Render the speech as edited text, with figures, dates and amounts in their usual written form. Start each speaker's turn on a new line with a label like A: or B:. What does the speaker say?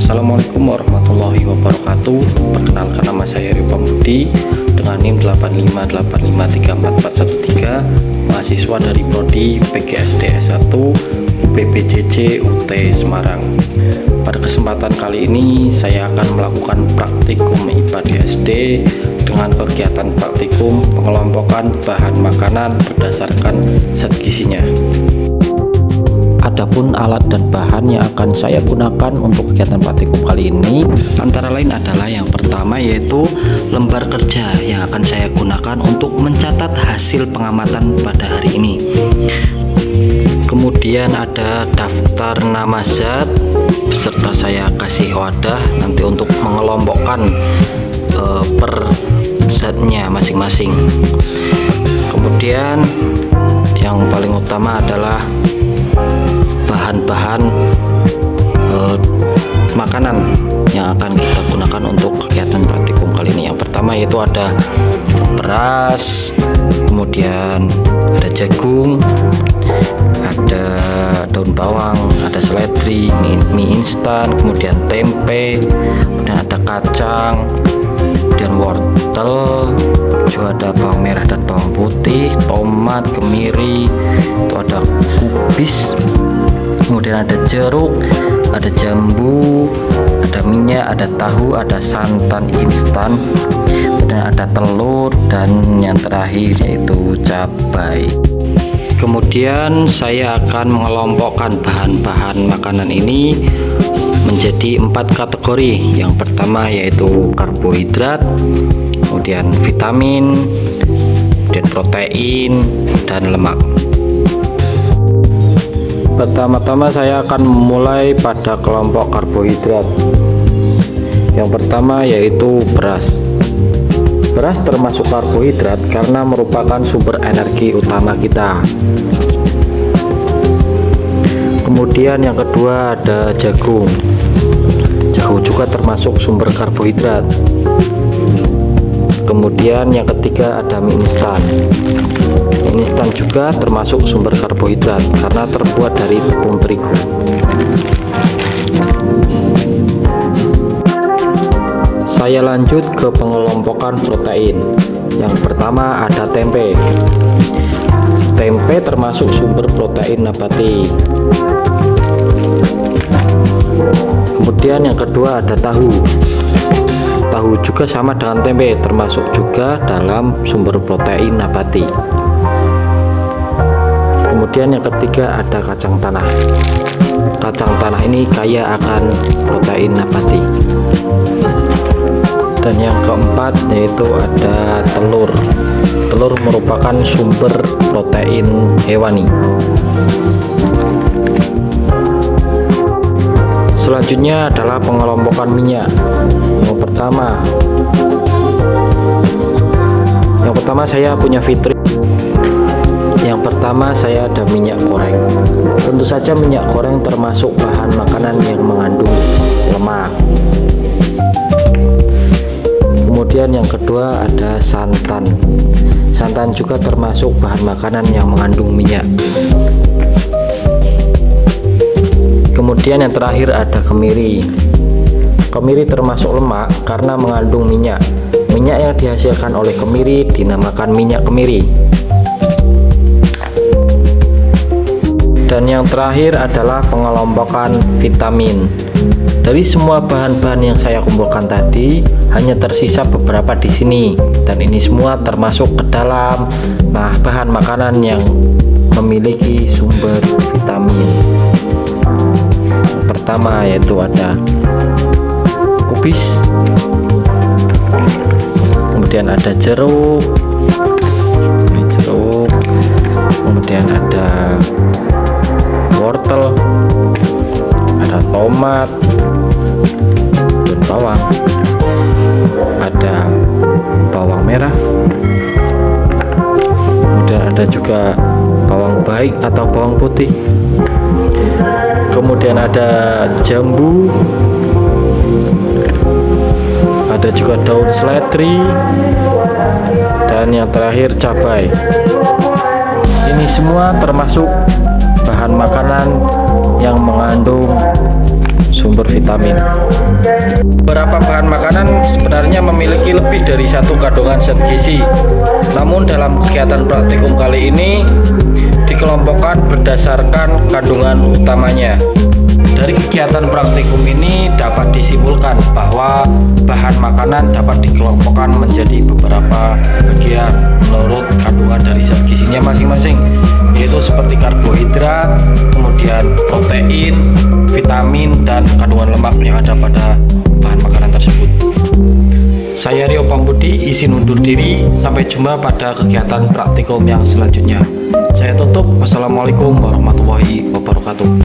A: Assalamualaikum warahmatullahi wabarakatuh. Perkenalkan, nama saya Ripa Budi dengan NIM 858534413, mahasiswa dari Prodi PGSD S1 UPBJJ UT Semarang. Pada kesempatan kali ini saya akan melakukan praktikum IPA di SD dengan kegiatan praktikum pengelompokan bahan makanan berdasarkan zat gizinya. Adapun alat dan bahan yang akan saya gunakan untuk kegiatan praktikum kali ini antara lain adalah yang pertama yaitu lembar kerja yang akan saya gunakan untuk mencatat hasil pengamatan pada hari ini. Kemudian ada daftar nama zat beserta saya kasih wadah nanti untuk mengelompokkan per zatnya masing-masing. Kemudian yang paling utama adalah bahan-bahan makanan yang akan kita gunakan untuk kegiatan praktikum kali ini. Yang pertama yaitu ada beras, kemudian ada jagung, ada daun bawang, ada seledri, mie instan, kemudian tempe, kemudian ada kacang, kemudian wortel, juga ada bawang merah dan bawang putih, tomat, kemiri, itu ada kubis, kemudian ada jeruk, ada jambu, ada minyak, ada tahu, ada santan instan, kemudian ada telur, dan yang terakhir yaitu cabai. Kemudian saya akan mengelompokkan bahan-bahan makanan ini menjadi 4 kategori. Yang pertama yaitu karbohidrat, kemudian vitamin, kemudian protein, dan lemak. Pertama-tama saya akan memulai pada kelompok karbohidrat. Yang pertama yaitu beras. Beras termasuk karbohidrat karena merupakan sumber energi utama kita. Kemudian yang kedua ada jagung. Jagung juga termasuk sumber karbohidrat. Kemudian yang ketiga ada mie instan. Mie instan juga termasuk sumber karbohidrat karena terbuat dari tepung terigu. Saya lanjut ke pengelompokan protein. Yang pertama ada tempe. Tempe termasuk sumber protein nabati. Kemudian yang kedua ada tahu. Tahu juga sama dengan tempe, termasuk juga dalam sumber protein nabati. Kemudian yang ketiga ada kacang tanah. Kacang tanah ini kaya akan protein nabati. Dan yang keempat yaitu ada telur. Telur merupakan sumber protein hewani. Selanjutnya adalah pengelompokan minyak. Yang pertama saya punya fitri. Yang pertama saya ada minyak goreng. Tentu saja minyak goreng termasuk bahan makanan yang mengandung lemak. Kemudian yang kedua ada santan. Santan juga termasuk bahan makanan yang mengandung minyak. Kemudian yang terakhir ada kemiri. Kemiri termasuk lemak karena mengandung minyak. Minyak yang dihasilkan oleh kemiri dinamakan minyak kemiri. Dan yang terakhir adalah pengelompokan vitamin. Dari semua bahan-bahan yang saya kumpulkan tadi, hanya tersisa beberapa di sini, dan ini semua termasuk ke dalam bahan makanan yang memiliki sumber vitamin. Yang pertama yaitu ada kubis, kemudian ada jeruk, kemudian ada wortel, ada tomat, daun bawang, ada bawang merah, kemudian ada juga bawang baik atau bawang putih, kemudian ada jambu, ada juga daun seledri, dan yang terakhir cabai. Ini semua termasuk bahan makanan yang mengandung sumber vitamin. Beberapa bahan makanan sebenarnya memiliki lebih dari satu kandungan zat gizi. Namun dalam kegiatan praktikum kali ini dikelompokkan berdasarkan kandungan utamanya. Dari kegiatan praktikum ini dapat disimpulkan bahwa bahan makanan dapat dikelompokkan menjadi beberapa bagian menurut kandungan dari zat gizinya masing-masing, yaitu seperti karbohidrat, kemudian protein, vitamin, dan kandungan lemak yang ada pada bahan makanan tersebut. Saya Rio Pambudi izin undur diri, sampai jumpa pada kegiatan praktikum yang selanjutnya. Saya tutup. Wassalamualaikum warahmatullahi wabarakatuh.